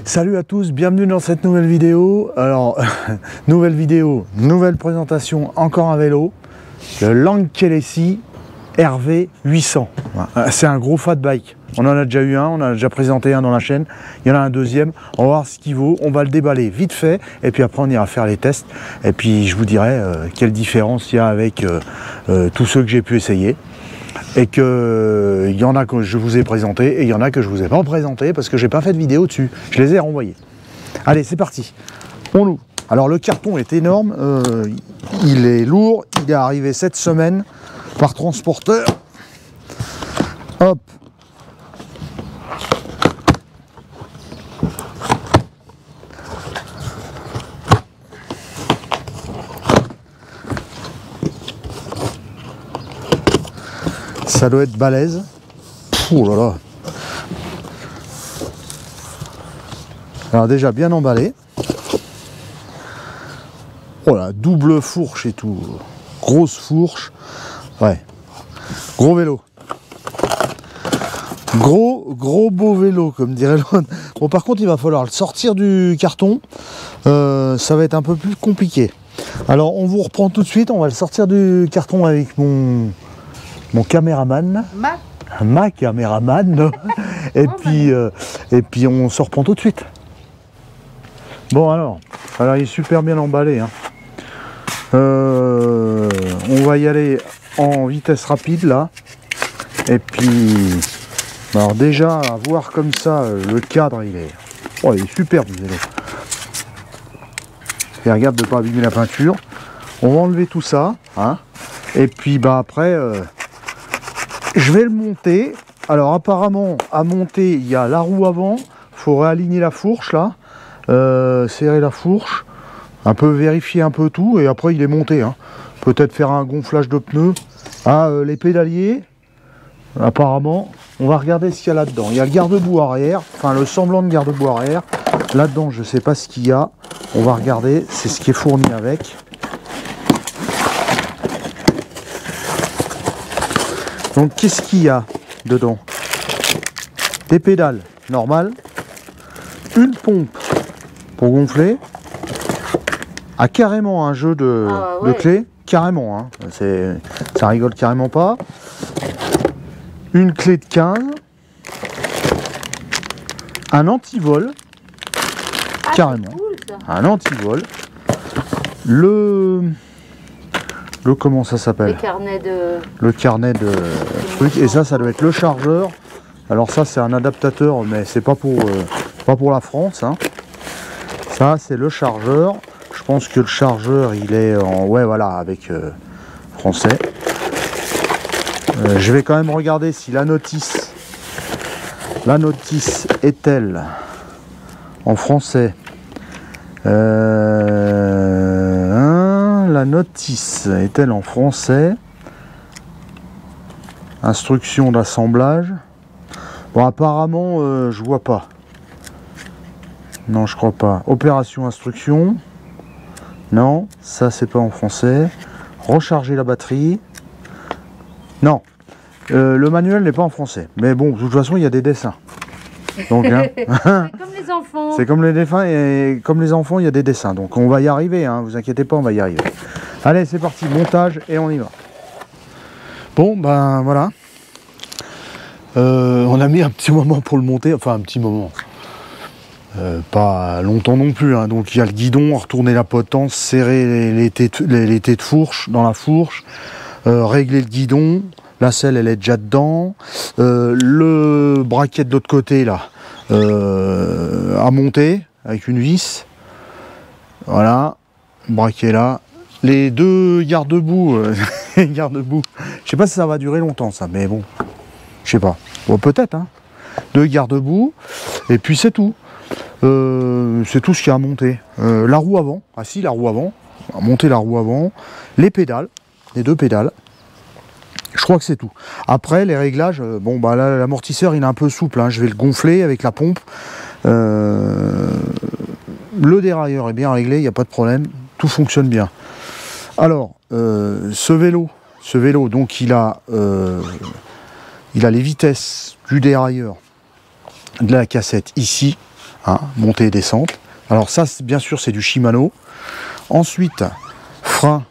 Salut à tous, bienvenue dans cette nouvelle vidéo. Alors, nouvelle vidéo, nouvelle présentation, encore un vélo, le Lankelesi RV 800. C'est un gros fat bike. On en a déjà eu un, on en a déjà présenté un dans la chaîne. Il y en a un deuxième. On va voir ce qu'il vaut. On va le déballer vite fait. Et puis après, on ira faire les tests. Et puis, je vous dirai quelle différence il y a avec tous ceux que j'ai pu essayer. Et qu'il y en a que je vous ai présenté et il y en a que je vous ai pas présenté parce que j'ai pas fait de vidéo dessus. Je les ai renvoyés. Allez, c'est parti. On l'ouvre. Alors, le carton est énorme. Il est lourd. Il est arrivé cette semaine par transporteur. Hop. Ça doit être balèze. Oh là là. Alors déjà bien emballé. Oh là, double fourche et tout. Grosse fourche. Ouais. Gros vélo. Gros beau vélo, comme dirait l'autre. Bon, par contre, il va falloir le sortir du carton. Ça va être un peu plus compliqué. Alors, on vous reprend tout de suite. On va le sortir du carton avec mon caméraman. Ma caméraman. et puis on se reprend tout de suite. Bon, alors il est super bien emballé. Hein. On va y aller en vitesse rapide là. Et puis, alors déjà, à voir comme ça, le cadre, il est superbe, le vélo. Et regarde de ne pas abîmer la peinture. On va enlever tout ça. Hein. Et puis, après, je vais le monter. Alors, apparemment, à monter, il y a la roue avant. Il faut réaligner la fourche, là. Serrer la fourche. Un peu vérifier un peu tout. Et après, il est monté. Hein. Peut-être faire un gonflage de pneus. Ah, les pédaliers. Apparemment, on va regarder ce qu'il y a là-dedans. Il y a le garde-boue arrière, enfin le semblant de garde-boue arrière. Là-dedans, je ne sais pas ce qu'il y a. On va regarder, c'est ce qui est fourni avec. Donc, qu'est-ce qu'il y a dedans? Des pédales normales, une pompe pour gonfler, carrément un jeu de clés, carrément, hein. Ça rigole carrément pas. Une clé de 15, un antivol, carrément, cool, un antivol, le comment ça s'appelle, le carnet de trucs, et ça doit être le chargeur. Alors ça c'est un adaptateur, mais c'est pas pour la France, hein. Ça c'est le chargeur. Je pense que le chargeur il est en avec français. Je vais quand même regarder si la notice est-elle en français. La notice est-elle en français? Instruction d'assemblage. Bon, apparemment, je vois pas. Non, je crois pas. Opération instruction. Non, ça c'est pas en français. Recharger la batterie. Non, le manuel n'est pas en français. Mais bon, de toute façon, il y a des dessins. Donc, hein, c'est comme les enfants. C'est comme les dessins et comme les enfants, il y a des dessins. Donc, on va y arriver. Hein, vous inquiétez pas, on va y arriver. Allez, c'est parti, montage et on y va. Bon, ben voilà. On a mis un petit moment pour le monter. Enfin, un petit moment. Pas longtemps non plus. Hein. Donc, il y a le guidon, retourner la potence, serrer les têtes de fourche dans la fourche. Régler le guidon, la selle elle est déjà dedans, le braquet de l'autre côté là à monter avec une vis, voilà, braquet là, les deux garde-boue, je sais pas si ça va durer longtemps ça, mais bon, je sais pas, bon, peut-être, hein. Deux garde-boue, et puis c'est tout, c'est tout ce qu'il y a à monter. La roue avant, la roue avant, on va monter la roue avant, les pédales, les deux pédales. Je crois que c'est tout. Après, les réglages, bon, bah là, l'amortisseur, il est un peu souple. Hein. Je vais le gonfler avec la pompe. Le dérailleur est bien réglé, il n'y a pas de problème. Tout fonctionne bien. Alors, ce vélo, donc, il a les vitesses du dérailleur de la cassette ici. hein, montée et descente. Alors ça, bien sûr, c'est du Shimano. Ensuite, frein.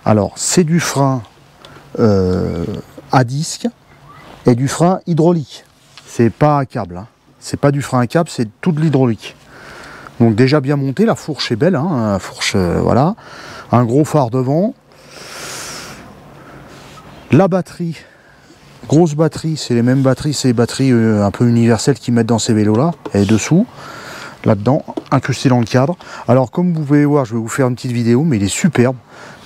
Alors, c'est du frein à disque et du frein hydraulique. C'est pas à câble, hein. C'est pas du frein à câble, c'est tout de l'hydraulique. Donc déjà bien monté, la fourche est belle, hein, la fourche, voilà. Un gros phare devant. La batterie, grosse batterie, c'est les mêmes batteries, c'est les batteries un peu universelles qu'ils mettent dans ces vélos-là, et dessous, là-dedans, incrusté dans le cadre. Alors comme vous pouvez voir, je vais vous faire une petite vidéo, mais il est superbe.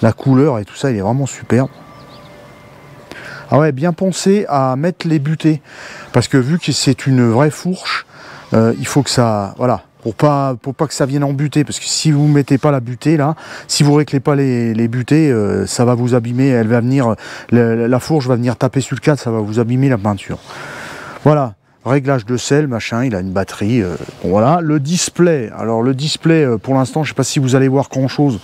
La couleur et tout ça, il est vraiment superbe. Ah ouais, bien pensé à mettre les butées, parce que vu que c'est une vraie fourche, il faut que ça, voilà, pour pas que ça vienne en butée, parce que si vous ne mettez pas la butée là, si vous réclez pas les butées, ça va vous abîmer, elle va venir, la fourche va venir taper sur le cadre, ça va vous abîmer la peinture. Voilà, réglage de sel, machin, il a une batterie, bon, voilà. Le display, alors le display, pour l'instant, je sais pas si vous allez voir grand chose,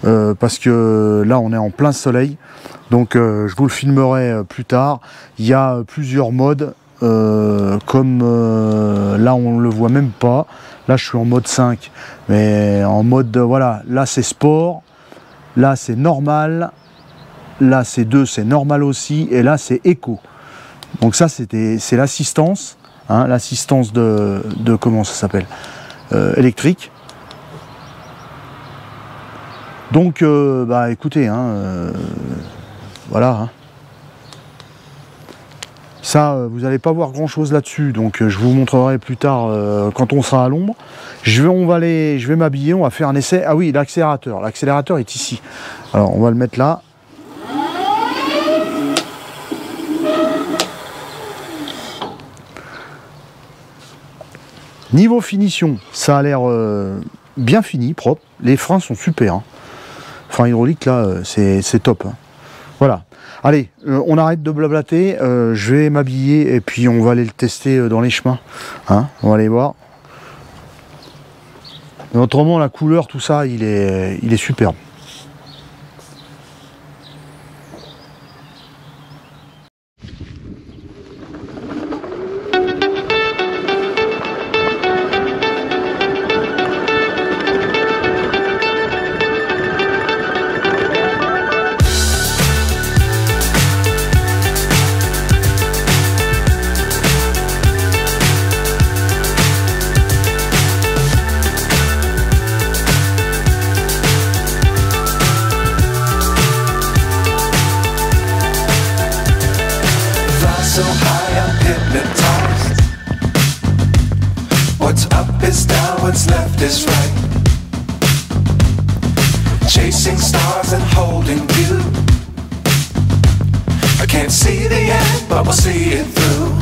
parce que là on est en plein soleil, donc je vous le filmerai plus tard. Il y a plusieurs modes, comme là on le voit même pas, là je suis en mode 5, mais en mode, voilà, là c'est sport, là c'est normal, là c'est 2, c'est normal aussi, et là c'est éco. Donc ça c'est l'assistance, hein, l'assistance de comment ça s'appelle, électrique. Donc bah écoutez, hein, voilà, hein. Ça, vous n'allez pas voir grand chose là-dessus, donc je vous montrerai plus tard quand on sera à l'ombre. Je vais m'habiller, on va faire un essai. Ah oui, l'accélérateur est ici. Alors on va le mettre là. Niveau finition, ça a l'air bien fini, propre. Les freins sont super, hein. Frein hydraulique là, c'est top, hein. Voilà. Allez, on arrête de blablater, je vais m'habiller et puis on va aller le tester dans les chemins, hein, on va aller voir. Mais autrement, la couleur, tout ça, il est superbe. What's left is right. Chasing stars and holding you. I can't see the end, but we'll see it through.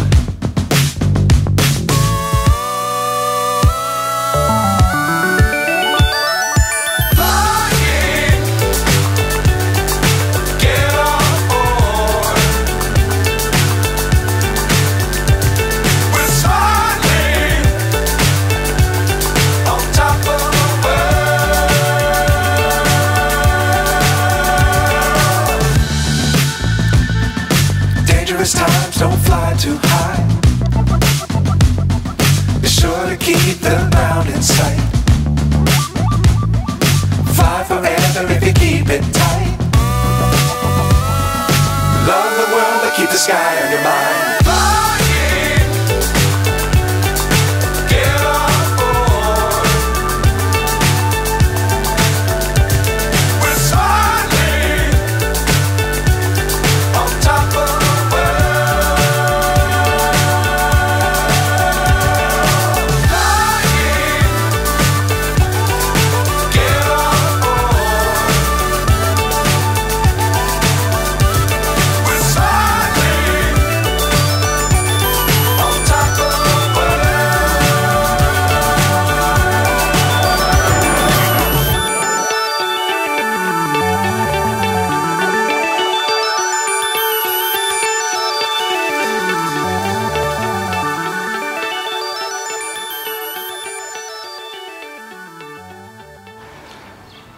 Times don't fly too high. Be sure to keep the ground in sight. Fly forever if you keep it tight. Love the world but keep the sky on your mind.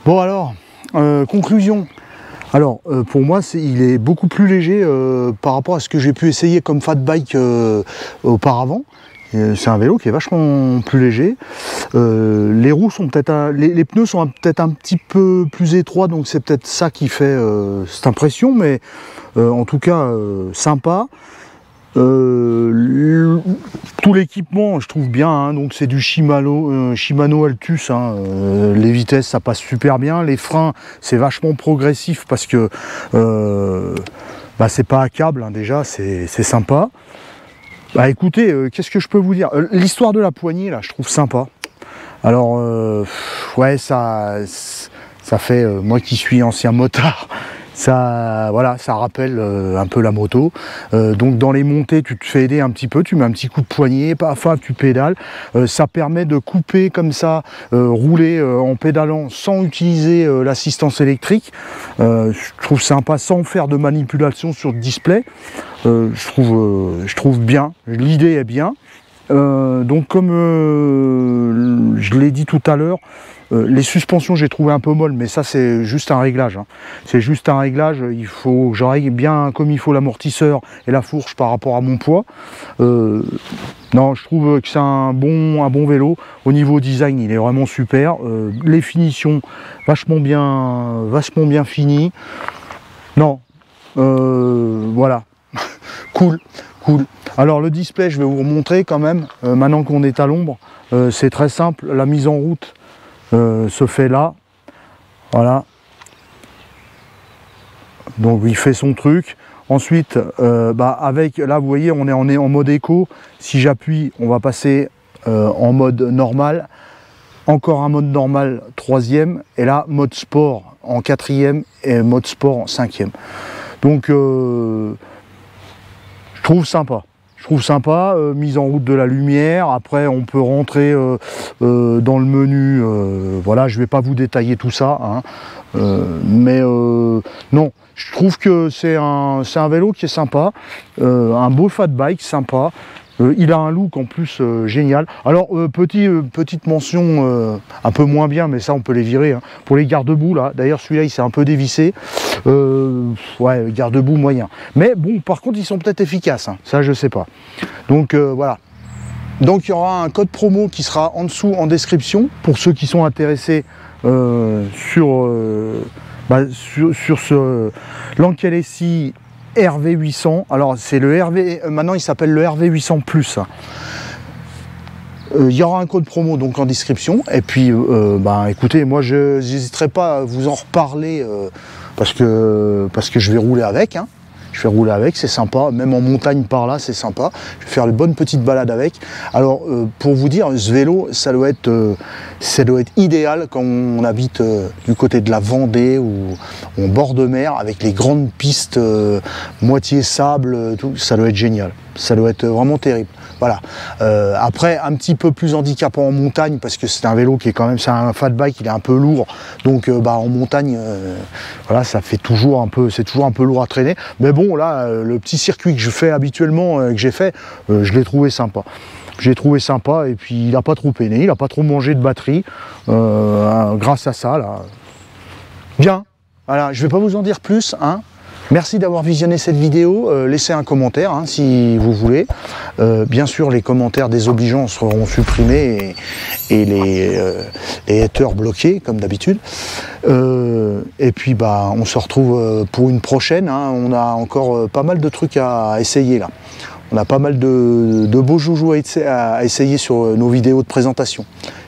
Bon alors, conclusion. Alors pour moi il est beaucoup plus léger par rapport à ce que j'ai pu essayer comme fat bike auparavant. C'est un vélo qui est vachement plus léger. Les roues sont peut-être, les pneus sont peut-être un petit peu plus étroits, donc c'est peut-être ça qui fait cette impression, mais en tout cas sympa. Tout l'équipement je trouve bien, hein, donc c'est du Shimano Altus, hein, les vitesses ça passe super bien, les freins c'est vachement progressif parce que c'est pas à câble, hein, déjà c'est sympa. Bah écoutez, qu'est-ce que je peux vous dire, l'histoire de la poignée là je trouve sympa. Alors ouais, ça fait moi qui suis ancien motard, ça, voilà, ça rappelle un peu la moto. Donc dans les montées, tu te fais aider un petit peu, tu mets un petit coup de poignet, paf, tu pédales. Ça permet de couper comme ça, rouler en pédalant sans utiliser l'assistance électrique. Je trouve sympa, sans faire de manipulation sur le display. Je trouve bien, l'idée est bien. Donc comme je l'ai dit tout à l'heure, les suspensions j'ai trouvé un peu molles, mais ça c'est juste un réglage, hein. C'est juste un réglage, il faut que je règle bien comme il faut l'amortisseur et la fourche par rapport à mon poids. Non, je trouve que c'est un bon vélo. Au niveau design il est vraiment super, les finitions vachement bien finies. Non, voilà. Cool. Alors le display, je vais vous montrer quand même, maintenant qu'on est à l'ombre, c'est très simple, la mise en route se fait là, voilà. Donc il fait son truc. Ensuite, avec, là vous voyez, on est en mode éco. Si j'appuie, on va passer en mode normal. Encore un mode normal, 3e, et là mode sport en 4e et mode sport en 5e. Donc je trouve sympa, mise en route de la lumière. Après on peut rentrer dans le menu, voilà, je vais pas vous détailler tout ça, hein, mais non, je trouve que c'est un vélo qui est sympa, un beau fat bike sympa. Il a un look en plus génial. Alors petite mention un peu moins bien, mais ça on peut les virer, hein, pour les garde-boue là. D'ailleurs celui-là il s'est un peu dévissé. Ouais, garde-boue moyen. Mais bon, par contre ils sont peut-être efficaces, hein, ça je sais pas. Donc voilà. Donc il y aura un code promo qui sera en dessous en description pour ceux qui sont intéressés sur ce Lankalesi RV800. Alors c'est le RV, maintenant il s'appelle le RV800 Plus. Il y aura un code promo donc en description. Et puis écoutez, moi je n'hésiterai pas à vous en reparler parce que je vais rouler avec, hein. Je vais rouler avec, c'est sympa, même en montagne par là, c'est sympa. Je vais faire une bonne petite balade avec. Alors, pour vous dire, ce vélo, ça doit être idéal quand on habite du côté de la Vendée ou en bord de mer, avec les grandes pistes moitié sable, tout, ça doit être génial. Ça doit être vraiment terrible. Voilà. Après, un petit peu plus handicapant en montagne, parce que c'est un vélo qui est quand même, c'est un fat bike, il est un peu lourd. Donc, en montagne, voilà, ça fait toujours un peu, c'est toujours un peu lourd à traîner. Mais bon, là, le petit circuit que je fais habituellement, que j'ai fait, je l'ai trouvé sympa. J'ai trouvé sympa, et puis il n'a pas trop peiné, il n'a pas trop mangé de batterie, grâce à ça, là. Bien. Voilà, je ne vais pas vous en dire plus, hein. Merci d'avoir visionné cette vidéo, laissez un commentaire hein, si vous voulez. Bien sûr, les commentaires désobligeants seront supprimés et les haters bloqués, comme d'habitude. Et puis, on se retrouve pour une prochaine. Hein. On a encore pas mal de trucs à essayer là. On a pas mal de beaux joujoux à essayer sur nos vidéos de présentation.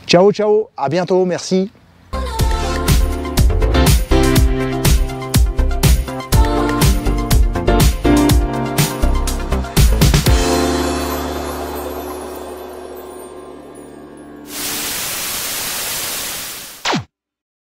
Ciao, ciao, à bientôt, merci.